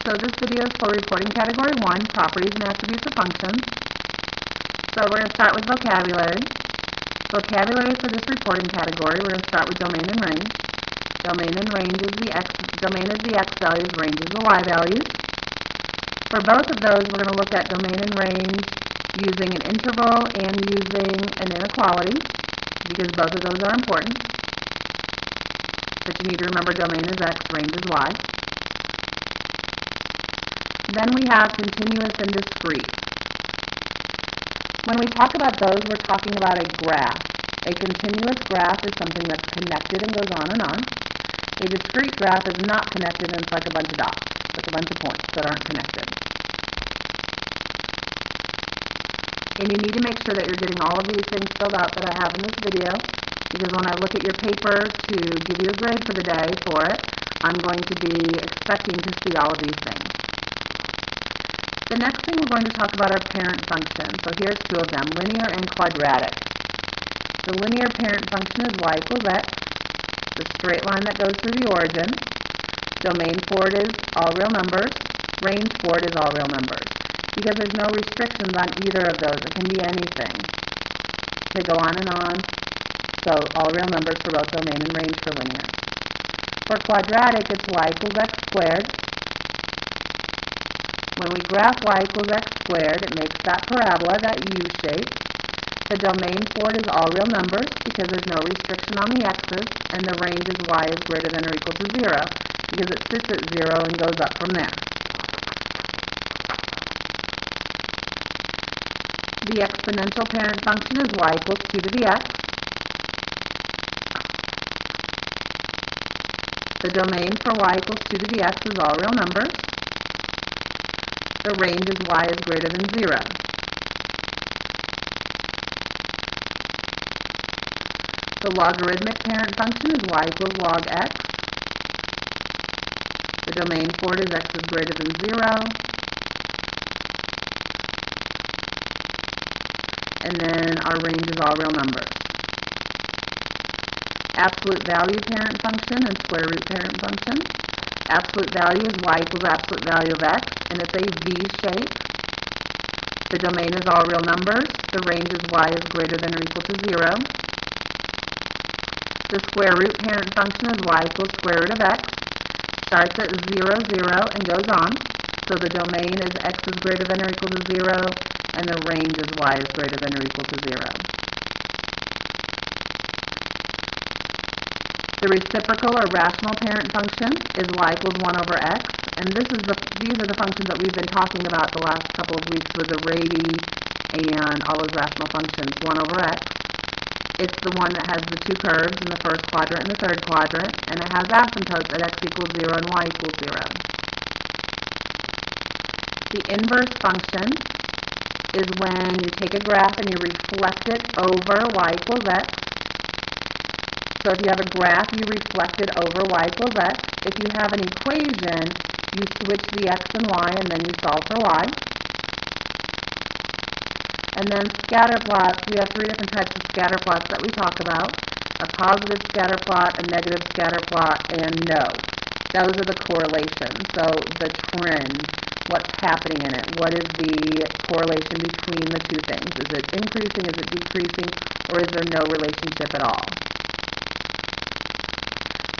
So this video is for reporting category 1, properties and attributes of functions. So we're going to start with vocabulary. Vocabulary for this reporting category, we're going to start with domain and range. Domain and range is domain is the x values, range is the y values. For both of those, we're going to look at domain and range using an interval and using an inequality, because both of those are important. But you need to remember domain is x, range is y. Then we have continuous and discrete. When we talk about those, we're talking about a graph. A continuous graph is something that's connected and goes on and on. A discrete graph is not connected and it's like a bunch of dots, like a bunch of points that aren't connected. And you need to make sure that you're getting all of these things filled out that I have in this video, because when I look at your paper to give you a grade for the day for it, I'm going to be expecting to see all of these things. The next thing we're going to talk about are parent functions. So here's two of them, linear and quadratic. The linear parent function is y equals x, the straight line that goes through the origin. Domain for it is all real numbers. Range for it is all real numbers. Because there's no restrictions on either of those. It can be anything. They go on and on. So all real numbers for both domain and range for linear. For quadratic, it's y equals x squared. When we graph y equals x squared, it makes that parabola, that U shape. The domain for it is all real numbers because there's no restriction on the x's, and the range is y is greater than or equal to 0 because it sits at 0 and goes up from there. The exponential parent function is y equals 2 to the x. The domain for y equals 2 to the x is all real numbers. The range is y is greater than 0. The logarithmic parent function is y equals log x. The domain for it is x is greater than 0. And then our range is all real numbers. Absolute value parent function and square root parent function. Absolute value is y equals absolute value of x, and it's a V shape. The domain is all real numbers. The range is y is greater than or equal to 0. The square root parent function is y equals square root of x. Starts at 0, 0, and goes on. So the domain is x is greater than or equal to 0, and the range is y is greater than or equal to 0. The reciprocal or rational parent function is y equals 1 over x, and these are the functions that we've been talking about the last couple of weeks with the radii and all those rational functions, 1 over x. It's the one that has the two curves in the first quadrant and the third quadrant, and it has asymptotes at x equals 0 and y equals 0. The inverse function is when you take a graph and you reflect it over y equals x. So if you have a graph, you reflect it over y equals x. If you have an equation, you switch the x and y, and then you solve for y. And then scatter plots, we have three different types of scatter plots that we talk about. A positive scatter plot, a negative scatter plot, and no. Those are the correlations. So the trend, what's happening in it, what is the correlation between the two things? Is it increasing, is it decreasing, or is there no relationship at all?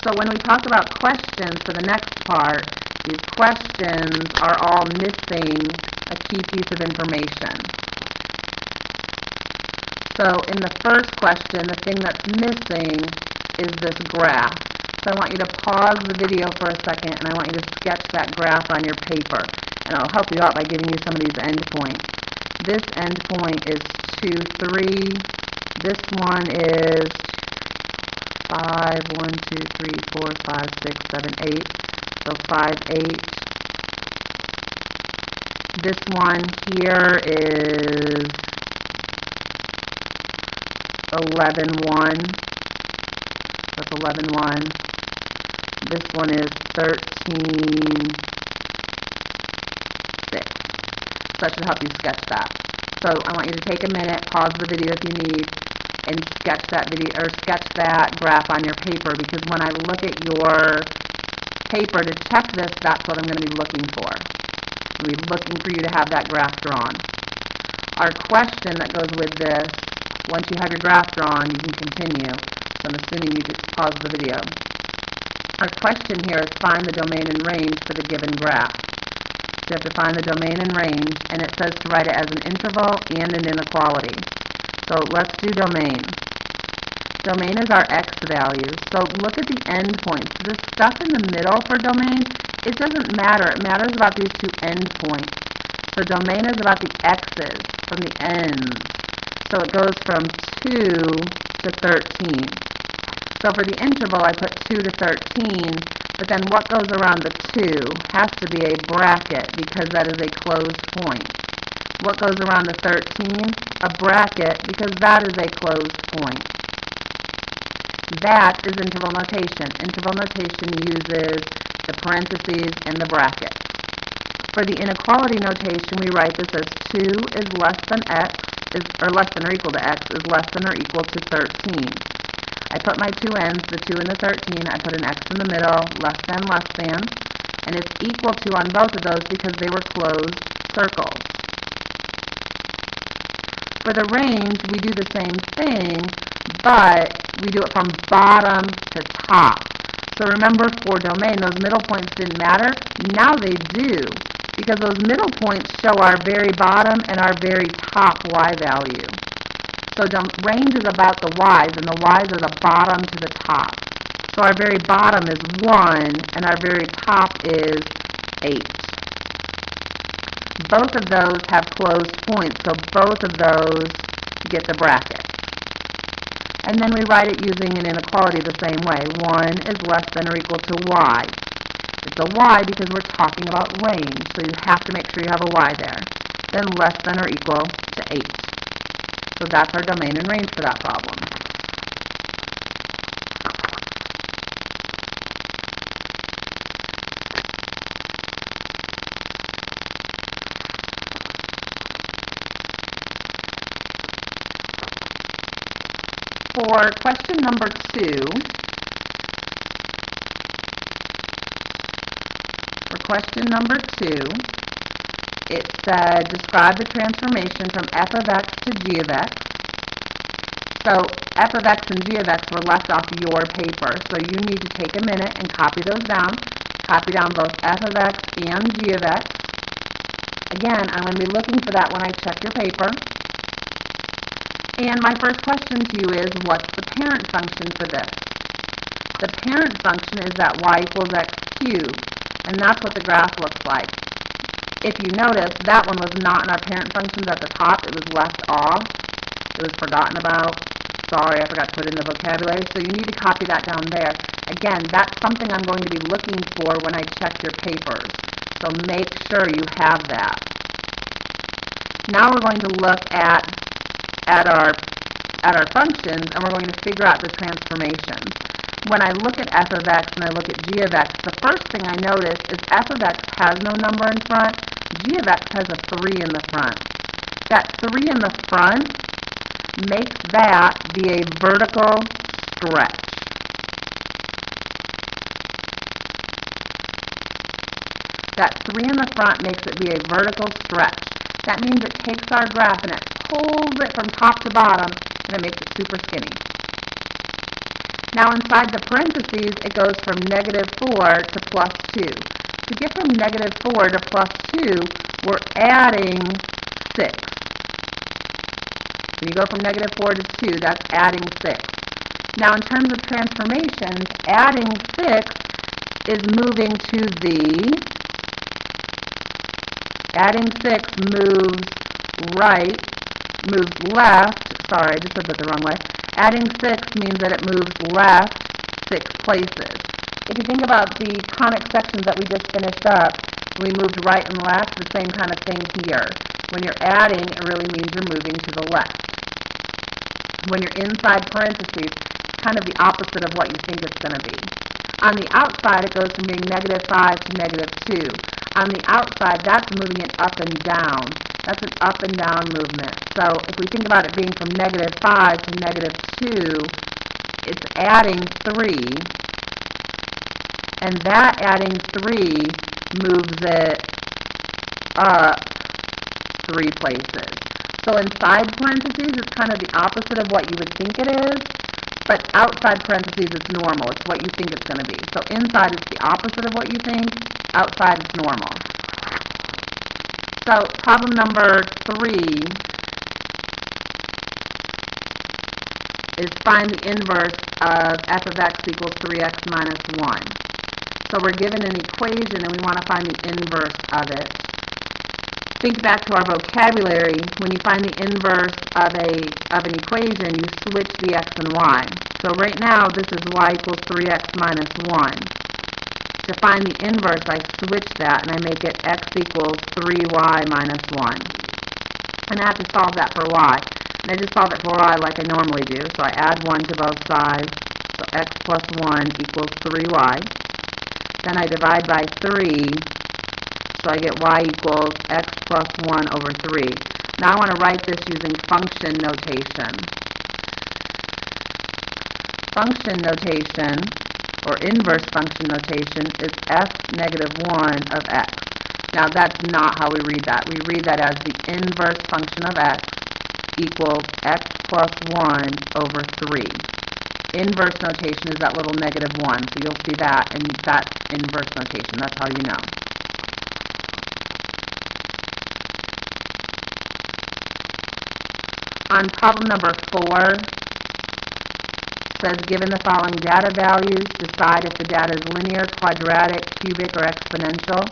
So when we talk about questions for the next part, these questions are all missing a key piece of information. So in the first question, the thing that's missing is this graph. So I want you to pause the video for a second, and I want you to sketch that graph on your paper. And I'll help you out by giving you some of these endpoints. This endpoint is 2, 3. This one is 5, 1, 2, 3, 4, 5, 6, 7, 8. So 5, 8. This one here is 11, 1. That's 11, 1. This one is 13, 6. So that should help you sketch that. So I want you to take a minute, pause the video if you need, and sketch that graph on your paper, because when I look at your paper to check this, that's what I'm going to be looking for. I'm going to be looking for you to have that graph drawn. Our question that goes with this, once you have your graph drawn, you can continue. So I'm assuming you just pause the video. Our question here is find the domain and range for the given graph. So you have to find the domain and range, and it says to write it as an interval and an inequality. So let's do domain. Domain is our x value. So look at the endpoints. This stuff in the middle for domain, it doesn't matter. It matters about these two endpoints. So domain is about the x's from the ends. So it goes from 2 to 13. So for the interval, I put 2 to 13, but then what goes around the 2 has to be a bracket because that is a closed point. What goes around the 13? A bracket because that is a closed point. That is interval notation. Interval notation uses the parentheses and the bracket. For the inequality notation, we write this as 2 is less than x, or less than or equal to x, is less than or equal to 13. I put my two ends, the 2 and the 13, I put an x in the middle, less than, and it's equal to on both of those because they were closed circles. For the range, we do the same thing, but we do it from bottom to top. So remember, for domain, those middle points didn't matter. Now they do, because those middle points show our very bottom and our very top y value. So range is about the y's, and the y's are the bottom to the top. So our very bottom is 1, and our very top is 8. Both of those have closed points, so both of those get the bracket. And then we write it using an inequality the same way. 1 is less than or equal to y. It's a y because we're talking about range, so you have to make sure you have a y there. Then less than or equal to 8. So that's our domain and range for that problem. For question number 2, it said describe the transformation from f of x to g of x. So f of x and g of x were left off your paper, so you need to take a minute and copy those down. Copy down both f of x and g of x. Again, I'm going to be looking for that when I check your paper. And my first question to you is, what's the parent function for this? The parent function is that y equals x cubed, and that's what the graph looks like. If you notice, that one was not in our parent functions at the top. It was left off. It was forgotten about. Sorry, I forgot to put it in the vocabulary. So you need to copy that down there. Again, that's something I'm going to be looking for when I check your papers. So make sure you have that. Now we're going to look at our functions, and we're going to figure out the transformations. When I look at f of x and I look at g of x, the first thing I notice is f of x has no number in front, g of x has a 3 in the front. That 3 in the front makes that be a vertical stretch. That 3 in the front makes it be a vertical stretch. That means it takes our graph and it pulls it from top to bottom, and it makes it super skinny. Now inside the parentheses, it goes from -4 to +2. To get from -4 to +2, we're adding 6. When you go from -4 to 2, that's adding 6. Now in terms of transformations, adding 6 is moving to the, adding 6 moves right, moves left, sorry, I just said that the wrong way. Adding 6 means that it moves left 6 places. If you think about the conic sections that we just finished up, we moved right and left, the same kind of thing here. When you're adding, it really means you're moving to the left. When you're inside parentheses, it's kind of the opposite of what you think it's going to be. On the outside, it goes from being -5 to -2. On the outside, that's moving it up and down. That's an up and down movement. So if we think about it being from -5 to -2, it's adding 3 And that adding 3 moves it up 3 places. So inside parentheses, it's kind of the opposite of what you would think it is, but outside parentheses, it's normal. It's what you think it's going to be. So inside, it's the opposite of what you think. Outside, it's normal. So problem number 3 is find the inverse of f of x equals 3x minus 1. So we're given an equation and we want to find the inverse of it. Think back to our vocabulary. When you find the inverse of an equation, you switch the x and y. So right now, this is y equals 3x minus 1. To find the inverse, I switch that and I make it x equals 3y minus 1. And I have to solve that for y. And I just solve it for y like I normally do. So I add 1 to both sides. So x plus 1 equals 3y. Then I divide by 3. So I get y equals x plus 1 over 3. Now I want to write this using function notation. Function notation, or inverse function notation, is f negative 1 of x. Now that's not how we read that. We read that as the inverse function of x equals x plus 1 over 3. Inverse notation is that little negative 1. So you'll see that, and that's inverse notation. That's how you know. On problem number 4, says given the following data values, decide if the data is linear, quadratic, cubic, or exponential.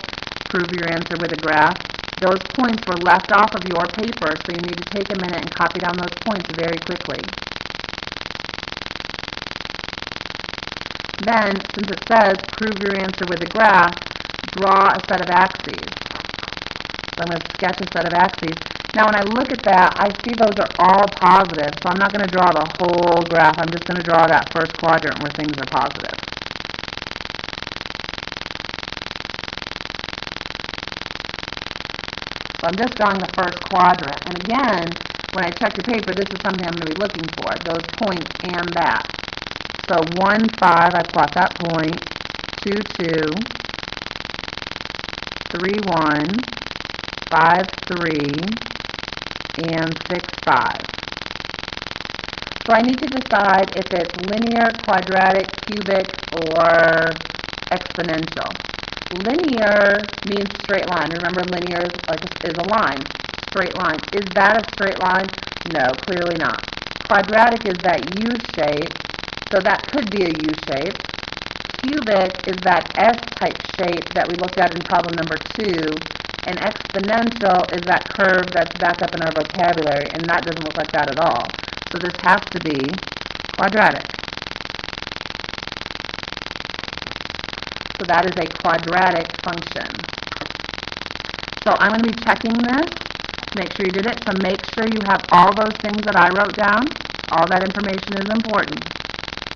Prove your answer with a graph. Those points were left off of your paper, so you need to take a minute and copy down those points very quickly. Then, since it says prove your answer with a graph, draw a set of axes. So I'm going to sketch a set of axes. Now when I look at that, I see those are all positive, so I'm not going to draw the whole graph. I'm just going to draw that first quadrant where things are positive. So I'm just drawing the first quadrant. And again, when I check your paper, this is something I'm going to be looking for, those points and that. So 1, 5, I plot that point, 2, 2, 3, 1, 5, 3, and 6, 5. So I need to decide if it's linear, quadratic, cubic, or exponential. Linear means straight line. Remember, linear is a line, straight line. Is that a straight line? No, clearly not. Quadratic is that U shape, so that could be a U shape. Cubic is that S-type shape that we looked at in problem number 2. And exponential is that curve that's back up in our vocabulary, and that doesn't look like that at all. So this has to be quadratic. So that is a quadratic function. So I'm going to be checking this to make sure you did it. So make sure you have all those things that I wrote down. All that information is important.